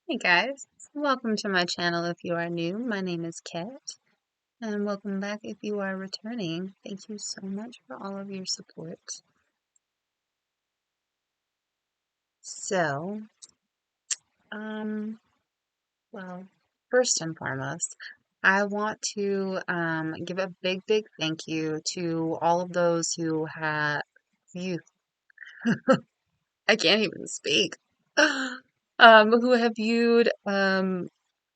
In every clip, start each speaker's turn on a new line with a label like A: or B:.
A: Hey guys, welcome to my channel if you are new. My name is Kat, and welcome back if you are returning. Thank you so much for all of your support. So, um, well, first and foremost, I want to give a big thank you to all of those who have you. I can't even speak. Who have viewed all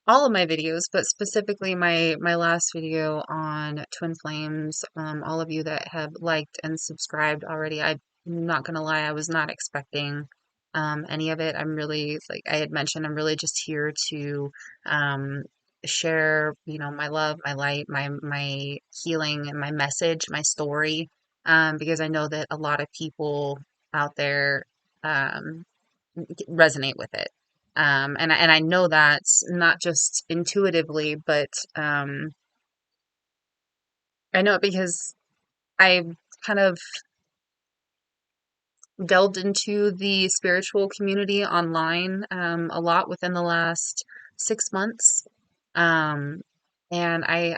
A: of my videos, but specifically my last video on twin flames. All of you that have liked and subscribed already. I'm not gonna lie, I was not expecting any of it. I'm really, like I had mentioned, I'm really just here to um share, my love, my light, my healing, and my message, my story, because I know that a lot of people out there um resonate with it. And I know that's not just intuitively, but I know it because I've kind of delved into the spiritual community online a lot within the last 6 months. Um, and I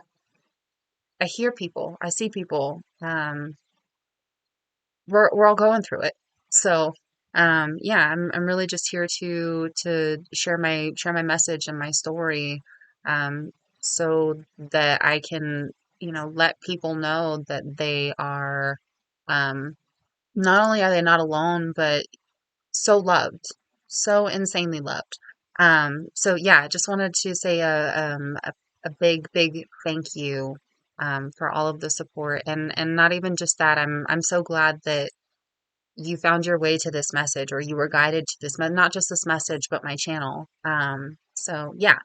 A: hear people, I see people. We're all going through it. So yeah, I'm really just here to share my message and my story, um so that I can, let people know that they are, um not only are they not alone, but so loved, so insanely loved. So yeah, I just wanted to say a big thank you for all of the support, and not even just that. I'm so glad that you found your way to this message, or you were guided to this, not just this message, but my channel. So yeah.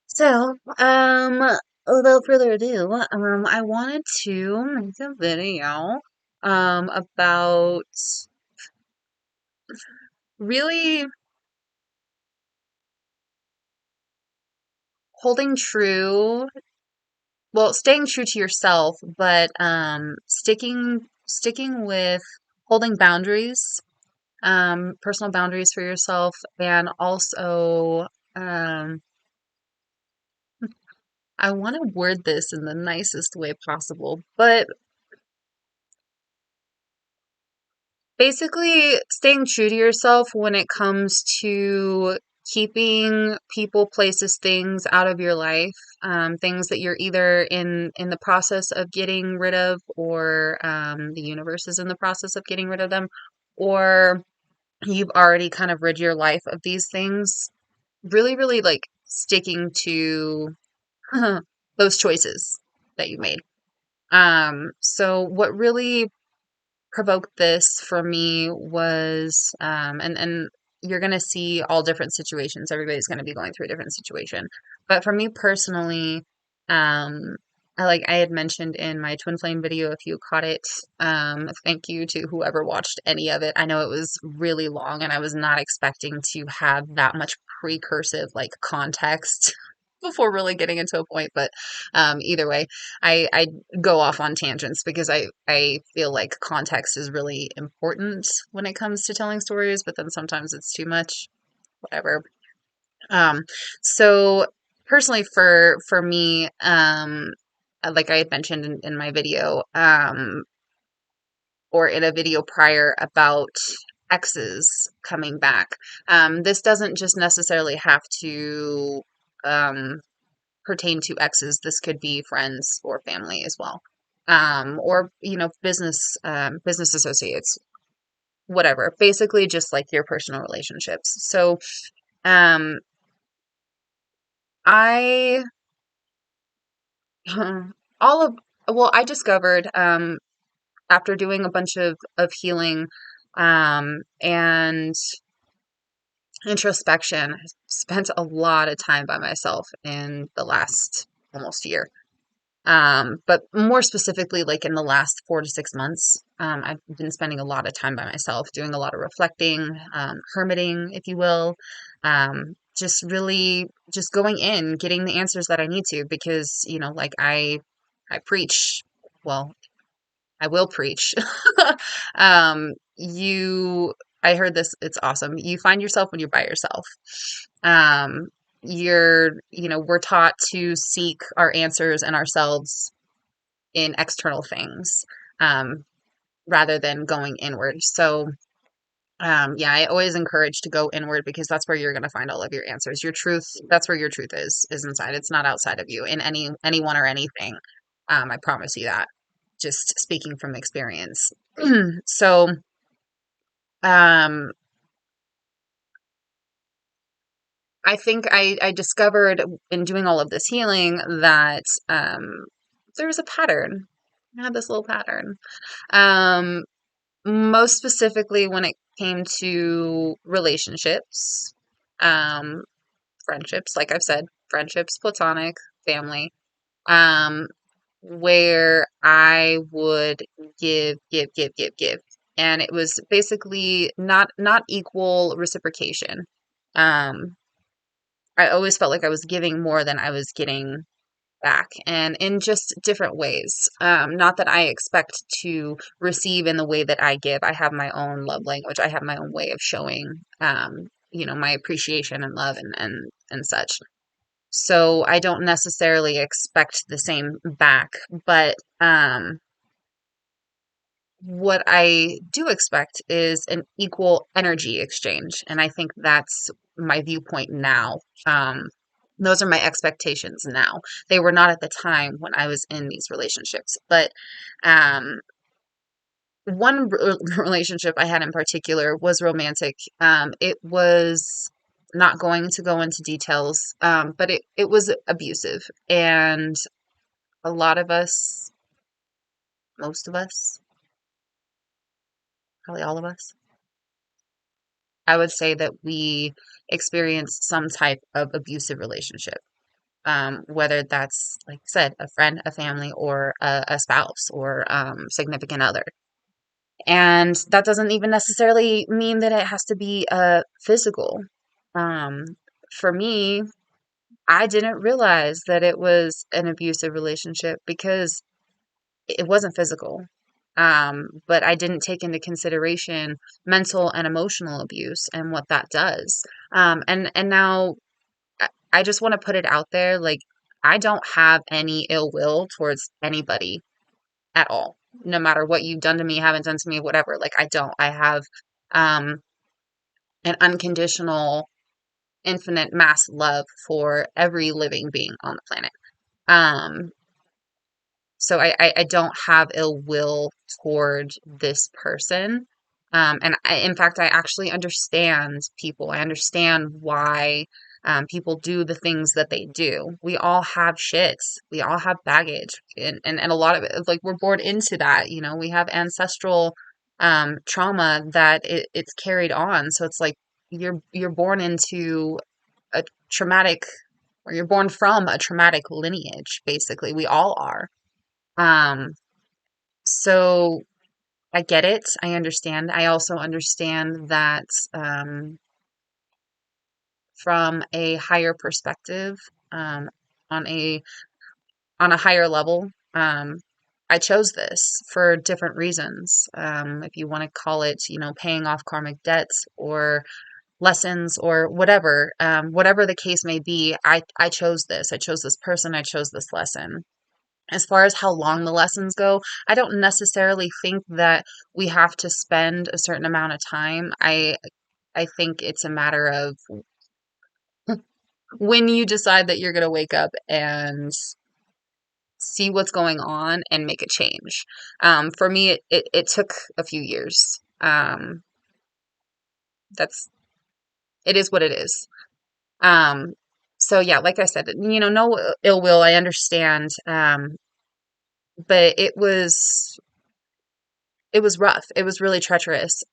A: So, without further ado, I wanted to make a video, about really holding true, well, staying true to yourself, but, sticking with holding boundaries, personal boundaries for yourself, and also, um, I want to word this in the nicest way possible, but basically staying true to yourself when it comes to keeping people, places, things out of your life, things that you're either in the process of getting rid of, or the universe is in the process of getting rid of them, or you've already kind of rid your life of these things. Really, like sticking to those choices that you made. So what really provoked this for me was, and you're gonna see all different situations. Everybody's gonna be going through a different situation. But for me personally, um, like I had mentioned in my twin flame video, if you caught it, thank you to whoever watched any of it. I know it was really long, and I was not expecting to have that much precursive like context before really getting into a point. But either way, I go off on tangents because I feel like context is really important when it comes to telling stories, but then sometimes it's too much, whatever. Um, so personally for me, like I had mentioned in my video, or in a video prior about exes coming back, this doesn't just necessarily have to um pertain to exes. This could be friends or family as well. Or, business associates, whatever. Basically just like your personal relationships. So, um, I, all of, well, I discovered, after doing a bunch of healing, and introspection, I spent a lot of time by myself in the last almost year. But more specifically, like in the last 4 to 6 months, I've been spending a lot of time by myself, doing a lot of reflecting, hermiting, if you will, just really just going in, getting the answers that I need to, because, like I preach, well, I will preach. You I heard this, it's awesome. You find yourself when you're by yourself. Um, we're taught to seek our answers and ourselves in external things, um, rather than going inward. So, yeah, I always encourage to go inward because that's where you're going to find all of your answers. Your truth, that's where your truth is inside. It's not outside of you in anyone or anything. I promise you that. Just speaking from experience. So, um, I think I discovered in doing all of this healing that there was a pattern. I had this little pattern. Um, Most specifically when it came to relationships, um, friendships, like I've said, friendships, platonic, family, um, where I would give. And it was basically not equal reciprocation. Um, I always felt like I was giving more than I was getting back, and in just different ways. Not that I expect to receive in the way that I give. I have my own love language. I have my own way of showing, my appreciation and love and such. So I don't necessarily expect the same back, but what I do expect is an equal energy exchange, and I think that's my viewpoint now. Those are my expectations now. They were not at the time when I was in these relationships, but um, one relationship I had in particular was romantic. It was not going to go into details, but it was abusive, and a lot of us, most of us, probably all of us, I would say that we experienced some type of abusive relationship, whether that's, like I said, a friend, a family, or a spouse or significant other. And that doesn't even necessarily mean that it has to be physical. Um, for me, I didn't realize that it was an abusive relationship because it wasn't physical. But I didn't take into consideration mental and emotional abuse and what that does. And now I just want to put it out there, like I don't have any ill will towards anybody at all. No matter what you've done to me, haven't done to me, whatever. Like I don't. I have um an unconditional, infinite mass love for every living being on the planet. Um So I don't have ill will toward this person. In fact, I actually understand people. I understand why people do the things that they do. We all have shits. We all have baggage. And a lot of it, like, we're born into that. We have ancestral trauma that it's carried on. So it's like you're born into a traumatic, or you're born from a traumatic lineage, basically. We all are. Um, so I get it. I understand. I also understand that from a higher perspective, um, on a higher level, I chose this for different reasons. If you want to call it, paying off karmic debts or lessons or whatever, whatever the case may be, I chose this. I chose this person. I chose this lesson. As far as how long the lessons go, I don't necessarily think that we have to spend a certain amount of time. I think it's a matter of when you decide that you're going to wake up and see what's going on and make a change. For me, it took a few years. That's it is what it is. Um, so yeah, like I said, no ill will. I understand, but it was rough. It was really treacherous.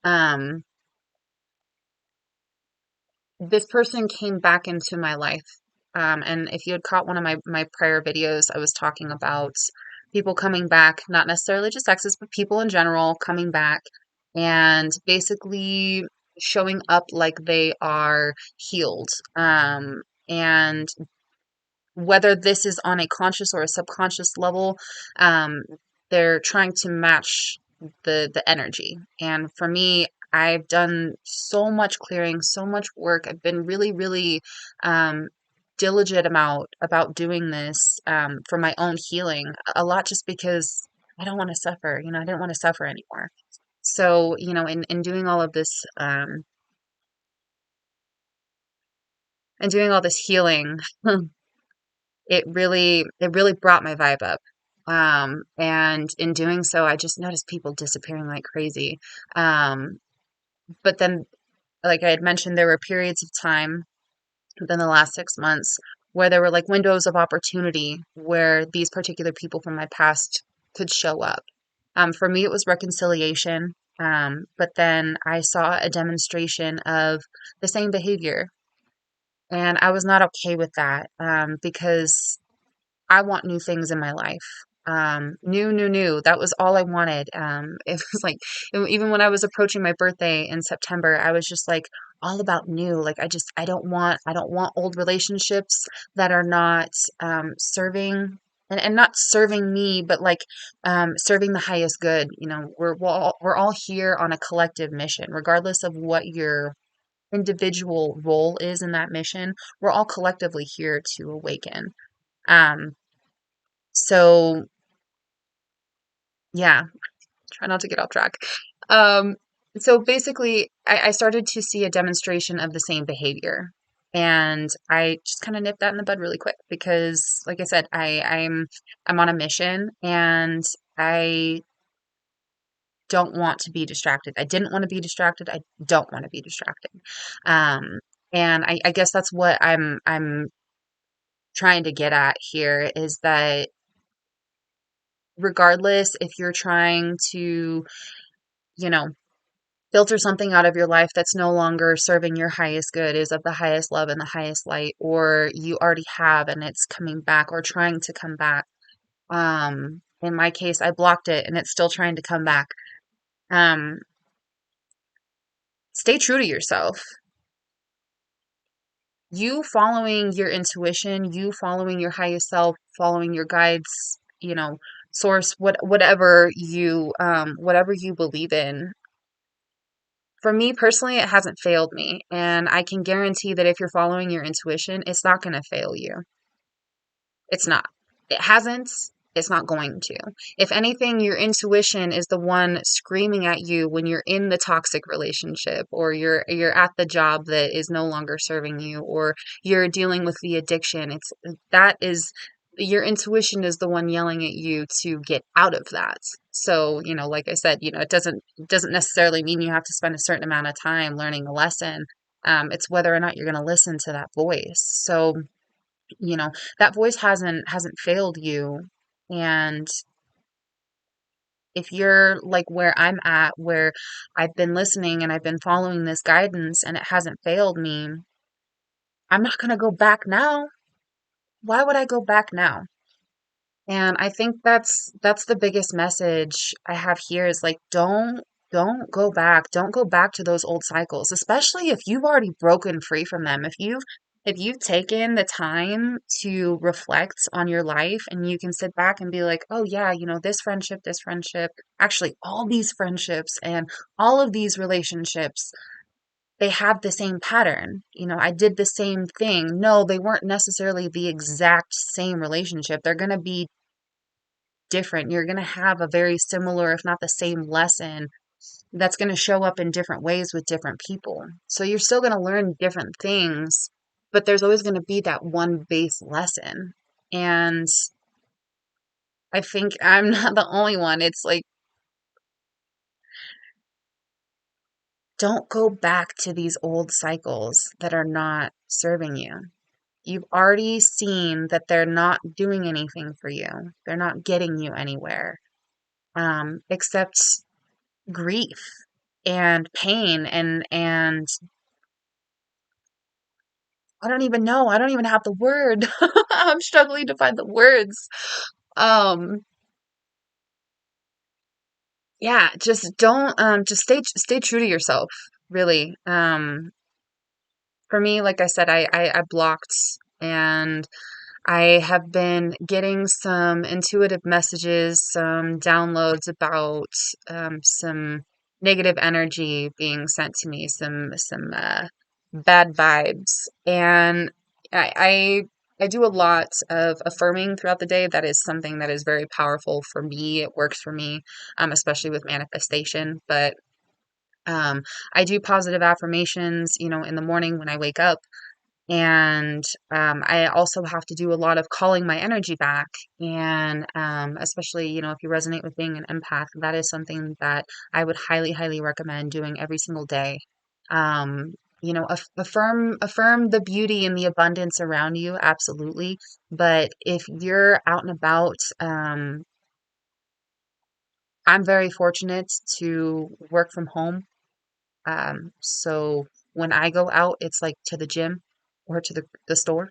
A: This person came back into my life. And if you had caught one of my prior videos, I was talking about people coming back, not necessarily just exes, but people in general coming back and basically showing up like they are healed. And whether this is on a conscious or a subconscious level, um, they're trying to match the energy. And for me, I've done so much clearing, so much work. I've been really, really um, diligent about doing this for my own healing. A lot just because I don't want to suffer. You know, I didn't want to suffer anymore. So, you know, in doing all of this and doing all this healing, it really brought my vibe up. And in doing so, I just noticed people disappearing like crazy. Um, but then, like I had mentioned, there were periods of time within the last 6 months where there were like windows of opportunity where these particular people from my past could show up. For me, it was reconciliation. But then I saw a demonstration of the same behavior, and I was not okay with that because I want new things in my life. New, new, new. That was all I wanted. It was like, even when I was approaching my birthday in September, I was just like all about new. Like, I don't want old relationships that are not, serving and not serving me, but like, serving the highest good. You know, we're all here on a collective mission, regardless of what your individual role is in that mission. We're all collectively here to awaken. Um, so yeah, try not to get off track. Um, so basically, I started to see a demonstration of the same behavior, and I just kind of nipped that in the bud really quick because, like I said, I'm on a mission, and I don't want to be distracted. I didn't want to be distracted. I don't want to be distracted. Um, and I guess that's what I'm trying to get at here is that regardless if you're trying to, you know, filter something out of your life that's no longer serving your highest good, is of the highest love and the highest light, or you already have and it's coming back or trying to come back. In my case, I blocked it and it's still trying to come back. Um, Stay true to yourself. You following your intuition, you following your highest self, following your guides, source, whatever you believe in. For me personally, it hasn't failed me. And I can guarantee that if you're following your intuition, it's not going to fail you. It's not. It hasn't. It's not going to. If anything, your intuition is the one screaming at you when you're in the toxic relationship, or you're at the job that is no longer serving you, or you're dealing with the addiction. That is your intuition is the one yelling at you to get out of that. So, like I said, it doesn't necessarily mean you have to spend a certain amount of time learning a lesson. It's whether or not you're going to listen to that voice. So, you know that voice hasn't failed you. And if you're like where I'm at, where I've been listening and I've been following this guidance and it hasn't failed me, I'm not going to go back now. Why would I go back now? And I think that's the biggest message I have here is like, don't go back. Don't go back to those old cycles, especially if you've already broken free from them. If you've taken the time to reflect on your life, and you can sit back and be like, oh yeah, this friendship, actually all these friendships and all of these relationships, they have the same pattern. I did the same thing. No, they weren't necessarily the exact same relationship. They're going to be different. You're going to have a very similar, if not the same lesson that's going to show up in different ways with different people. So you're still going to learn different things, but there's always going to be that one base lesson. And I think I'm not the only one. It's like, don't go back to these old cycles that are not serving you. You've already seen that they're not doing anything for you. They're not getting you anywhere, except grief and pain and I don't even know. I don't even have the word. I'm struggling to find the words. Um, yeah, just don't just stay true to yourself, really. For me, like I said, I blocked, and I have been getting some intuitive messages, some downloads about some negative energy being sent to me, some bad vibes. And I do a lot of affirming throughout the day. That is something that is very powerful for me. It works for me, especially with manifestation. But um, I do positive affirmations, in the morning when I wake up. And I also have to do a lot of calling my energy back. And especially, if you resonate with being an empath, that is something that I would highly, highly recommend doing every single day. Um, affirm the beauty and the abundance around you, absolutely. But if you're out and about, I'm very fortunate to work from home. So when I go out, it's like to the gym or to the store.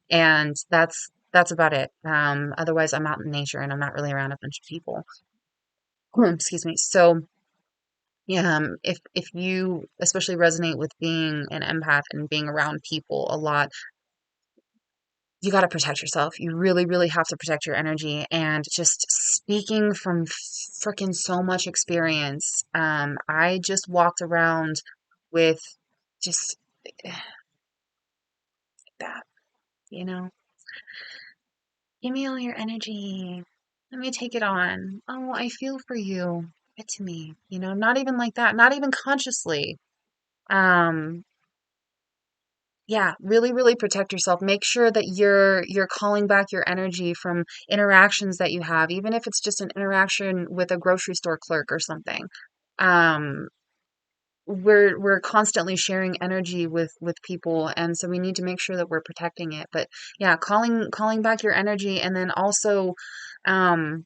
A: And that's about it. Otherwise, I'm out in nature and I'm not really around a bunch of people. Excuse me. So, yeah, if you especially resonate with being an empath and being around people a lot, you got to protect yourself. You really, really have to protect your energy. And just speaking from freaking so much experience, I just walked around with just that, you know. Give me all your energy. Let me take it on. Oh, I feel for you. Give it to me. Not even like that, not even consciously. Um, yeah, really, really protect yourself. Make sure that you're calling back your energy from interactions that you have, even if it's just an interaction with a grocery store clerk or something. Um, we're constantly sharing energy with people, and so we need to make sure that we're protecting it. But yeah, calling back your energy, and then also um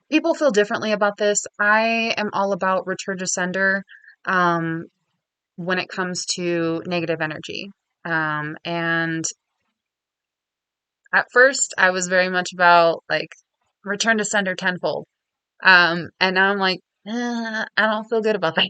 A: people feel differently about this. I am all about return to sender um, when it comes to negative energy. And at first, I was very much about like return to sender tenfold. And now I'm like, I don't feel good about that.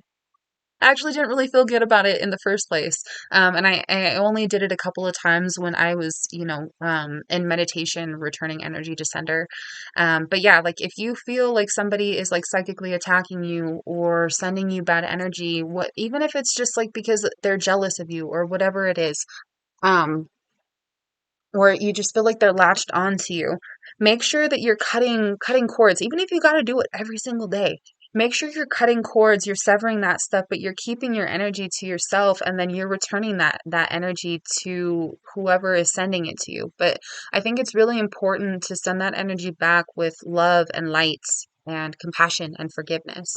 A: I actually didn't really feel good about it in the first place. And I only did it a couple of times when I was, in meditation, returning energy to sender. But yeah, like if you feel like somebody is like psychically attacking you or sending you bad energy, even if it's just like because they're jealous of you or whatever it is, um, or you just feel like they're latched onto you, make sure that you're cutting cords, even if you got to do it every single day. Make sure you're cutting cords, you're severing that stuff, but you're keeping your energy to yourself, and then you're returning that energy to whoever is sending it to you. But I think it's really important to send that energy back with love and light and compassion and forgiveness.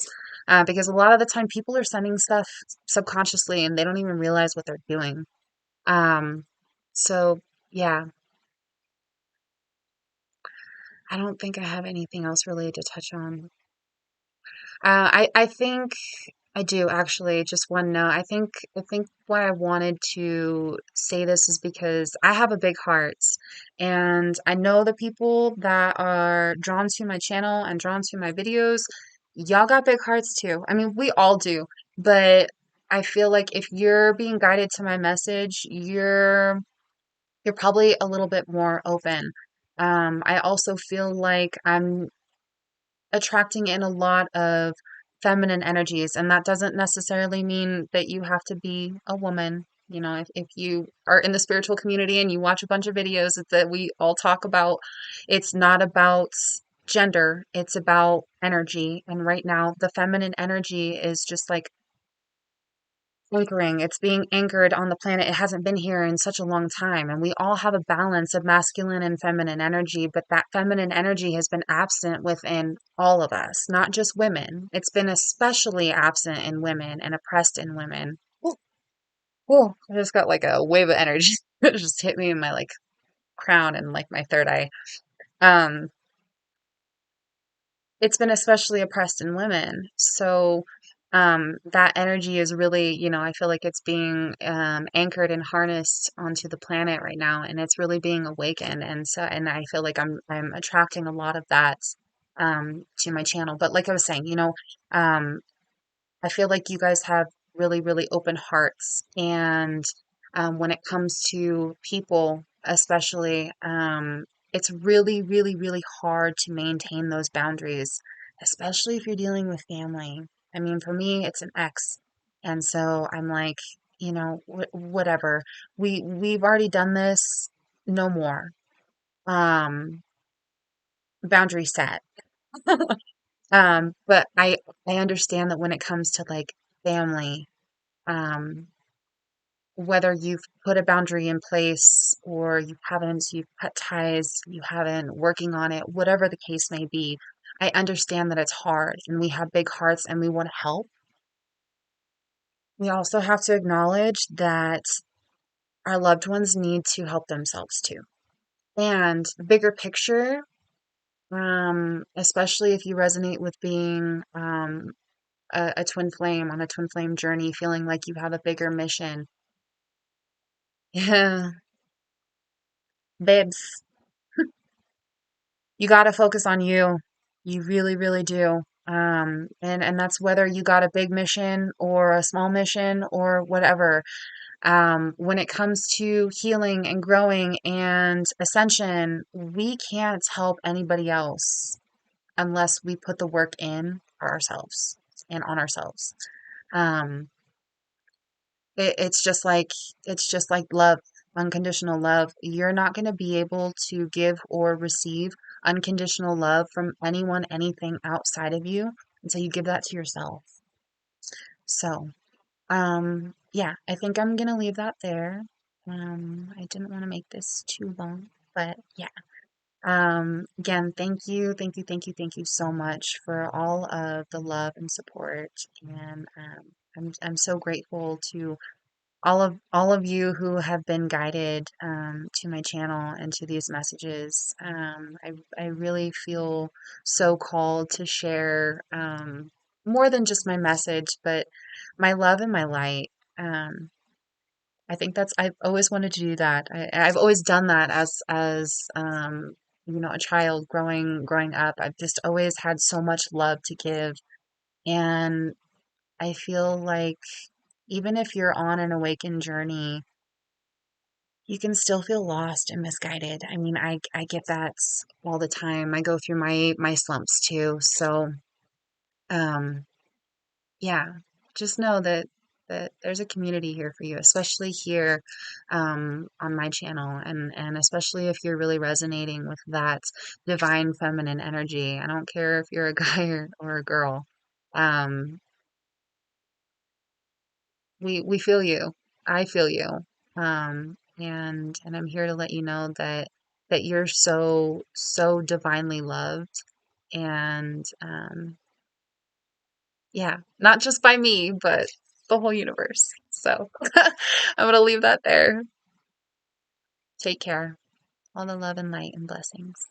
A: Because a lot of the time people are sending stuff subconsciously and they don't even realize what they're doing. Um, so yeah, I don't think I have anything else really to touch on. I think I do actually. Just one note. I think why I wanted to say this is because I have a big heart, and I know the people that are drawn to my channel and drawn to my videos. Y'all got big hearts too. I mean, we all do, but I feel like if you're being guided to my message, you're probably a little bit more open. I also feel like I'm attracting in a lot of feminine energies, and that doesn't necessarily mean that you have to be a woman. If you are in the spiritual community and you watch a bunch of videos that we all talk about, it's not about gender, it's about energy. And right now, the feminine energy is just like anchoring. It's being anchored on the planet. It hasn't been here in such a long time. And we all have a balance of masculine and feminine energy, but that feminine energy has been absent within all of us, not just women. It's been especially absent in women and oppressed in women. Ooh, ooh, I just got like a wave of energy. It just hit me in my like crown and like my third eye. Um, it's been especially oppressed in women. So that energy is really, I feel like it's being anchored and harnessed onto the planet right now, and it's really being awakened. And I feel like I'm attracting a lot of that to my channel. But like I was saying, um, I feel like you guys have really, really open hearts. And when it comes to people, especially, it's really, really, really hard to maintain those boundaries. especially if you're dealing with family. I mean, for me, it's an ex. And so I'm like, whatever. We've already done this. No more. Um, Boundary set. But I understand that when it comes to like family, um, whether you've put a boundary in place or you haven't, you've cut ties, you haven't working on it, whatever the case may be, I understand that it's hard and we have big hearts and we want to help. We also have to acknowledge that our loved ones need to help themselves too. And the bigger picture, especially if you resonate with being a twin flame on a twin flame journey, feeling like you have a bigger mission. Yeah, babes, you got to focus on you. You really, really do. And that's whether you got a big mission or a small mission or whatever. When it comes to healing and growing and ascension, we can't help anybody else unless we put the work in for ourselves and on ourselves. Um, it's just like love, unconditional love. You're not going to be able to give or receive unconditional love from anyone, anything outside of you until you give that to yourself. So, yeah, I think I'm gonna leave that there. I didn't want to make this too long, but yeah. Again, thank you, thank you, thank you, thank you so much for all of the love and support. And I'm so grateful to all of you who have been guided to my channel and to these messages. I really feel so called to share more than just my message, but my love and my light. Um, I think I've always wanted to do that. I've always done that as a child growing up. I've just always had so much love to give, and I feel like even if you're on an awakened journey, you can still feel lost and misguided. I mean, I get that all the time. I go through my slumps too. So, um, yeah, just know that there's a community here for you, especially here on my channel, and especially if you're really resonating with that divine feminine energy. I don't care if you're a guy or a girl. Um, we feel you. I feel you. And I'm here to let you know that you're so divinely loved, and yeah, not just by me, but the whole universe. So I'm gonna leave that there. Take care. All the love and light and blessings.